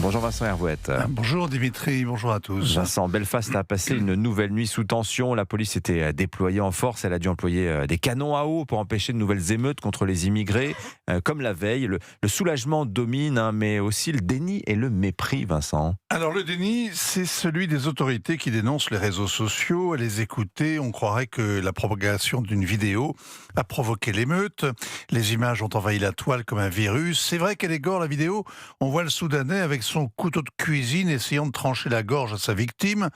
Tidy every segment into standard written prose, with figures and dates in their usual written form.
Bonjour Vincent Hervouette. Bonjour Dimitri, bonjour à tous. Vincent, Belfast a passé une nouvelle nuit sous tension. La police était déployée en force. Elle a dû employer des canons à eau pour empêcher de nouvelles émeutes contre les immigrés. Comme la veille, le soulagement domine, mais aussi le déni et le mépris, Vincent. Alors le déni, c'est celui des autorités qui dénoncent les réseaux sociaux. À les écouter, on croirait que la propagation d'une vidéo a provoqué l'émeute. Les images ont envahi la toile comme un virus. C'est vrai qu'elle égore la vidéo. On voit le Soudanais avec son couteau de cuisine essayant de trancher la gorge à sa victime.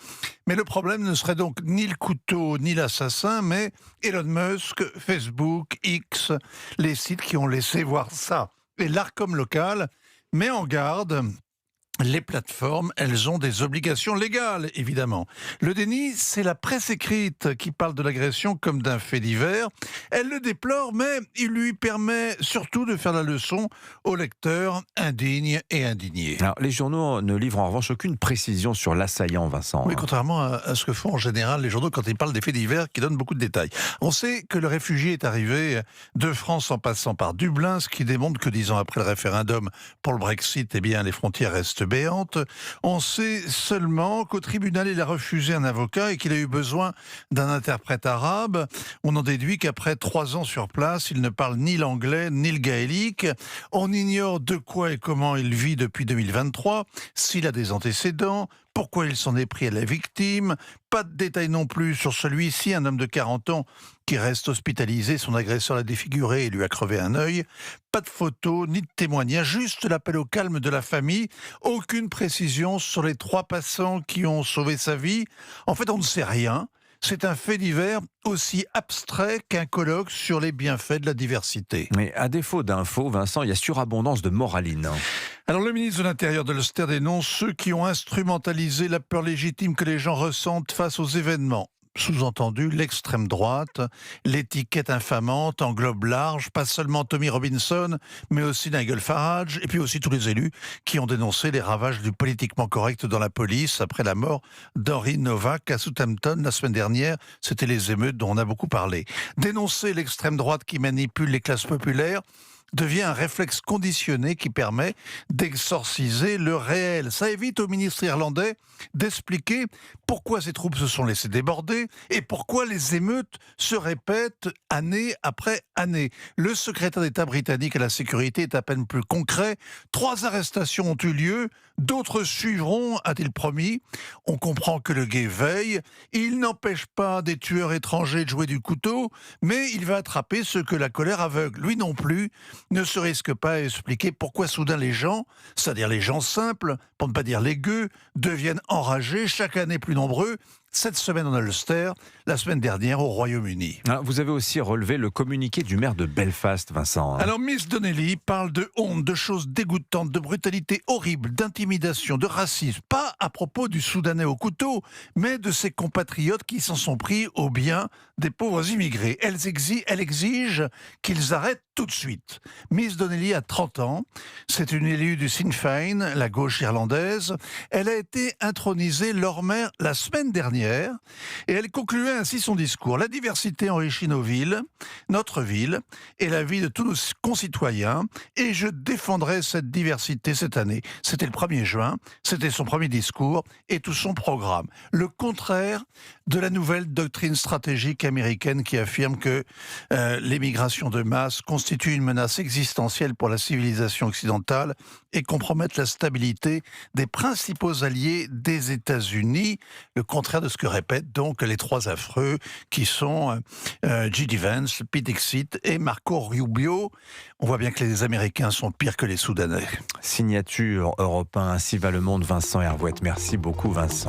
Mais le problème ne serait donc ni le couteau ni l'assassin, mais Elon Musk, Facebook, X, les sites qui ont laissé voir ça. Et l'Arcom local met en garde. Les plateformes, elles ont des obligations légales, évidemment. Le déni, c'est la presse écrite qui parle de l'agression comme d'un fait divers. Elle le déplore, mais il lui permet surtout de faire la leçon aux lecteurs indignes et indignés. Alors, les journaux ne livrent en revanche aucune précision sur l'assaillant, Vincent. Oui, contrairement à ce que font en général les journaux quand ils parlent des faits divers qui donnent beaucoup de détails. On sait que le réfugié est arrivé de France en passant par Dublin, ce qui démontre que 10 ans après le référendum pour le Brexit, eh bien, les frontières restent béante. On sait seulement qu'au tribunal, il a refusé un avocat et qu'il a eu besoin d'un interprète arabe. On en déduit qu'après 3 ans sur place, il ne parle ni l'anglais ni le gaélique. On ignore de quoi et comment il vit depuis 2023, s'il a des antécédents, pourquoi il s'en est pris à la victime. Pas de détails non plus sur celui-ci, un homme de 40 ans qui reste hospitalisé. Son agresseur l'a défiguré et lui a crevé un œil. Pas de photos ni de témoignages, juste l'appel au calme de la famille. Aucune précision sur les 3 passants qui ont sauvé sa vie. En fait, on ne sait rien. C'est un fait divers aussi abstrait qu'un colloque sur les bienfaits de la diversité. Mais à défaut d'infos, Vincent, il y a surabondance de moraline. Alors le ministre de l'Intérieur de l'Ulster dénonce ceux qui ont instrumentalisé la peur légitime que les gens ressentent face aux événements. Sous-entendu, l'extrême droite, l'étiquette infamante englobe large, pas seulement Tommy Robinson, mais aussi Nigel Farage, et puis aussi tous les élus qui ont dénoncé les ravages du politiquement correct dans la police après la mort d'Henry Novak à Southampton la semaine dernière. C'était les émeutes dont on a beaucoup parlé. Dénoncer l'extrême droite qui manipule les classes populaires devient un réflexe conditionné qui permet d'exorciser le réel. Ça évite au ministre irlandais d'expliquer pourquoi ces troupes se sont laissées déborder et pourquoi les émeutes se répètent année après année. Le secrétaire d'État britannique à la sécurité est à peine plus concret. 3 arrestations ont eu lieu, d'autres suivront, a-t-il promis. On comprend que le guet veille. Il n'empêche pas des tueurs étrangers de jouer du couteau, mais il va attraper ceux que la colère aveugle. Lui non plus ne se risque pas à expliquer pourquoi soudain les gens, c'est-à-dire les gens simples, pour ne pas dire les gueux, deviennent enragés, chaque année plus nombreux. Cette semaine en Ulster, la semaine dernière au Royaume-Uni. Alors, vous avez aussi relevé le communiqué du maire de Belfast, Vincent. Alors Miss Donnelly parle de honte, de choses dégoûtantes, de brutalité horrible, d'intimidation, de racisme. Pas à propos du Soudanais au couteau, mais de ses compatriotes qui s'en sont pris au bien des pauvres immigrés. Elle exige qu'ils arrêtent tout de suite. Miss Donnelly a 30 ans. C'est une élue du Sinn Féin, la gauche irlandaise. Elle a été intronisée Lord Mayor la semaine dernière et elle concluait ainsi son discours. La diversité enrichit nos villes, notre ville et la vie de tous nos concitoyens et je défendrai cette diversité cette année. C'était le 1er juin, c'était son premier discours et tout son programme. Le contraire de la nouvelle doctrine stratégique américaine qui affirme que l'émigration de masse constitue une menace existentielle pour la civilisation occidentale et compromettre la stabilité des principaux alliés des États-Unis. Le contraire de ce que répètent donc les 3 affreux qui sont J.D. Vance, Pete Hegseth et Marco Rubio. On voit bien que les Américains sont pires que les Soudanais. Signature Europe 1, ainsi va le monde, Vincent Hervouette. Merci beaucoup, Vincent.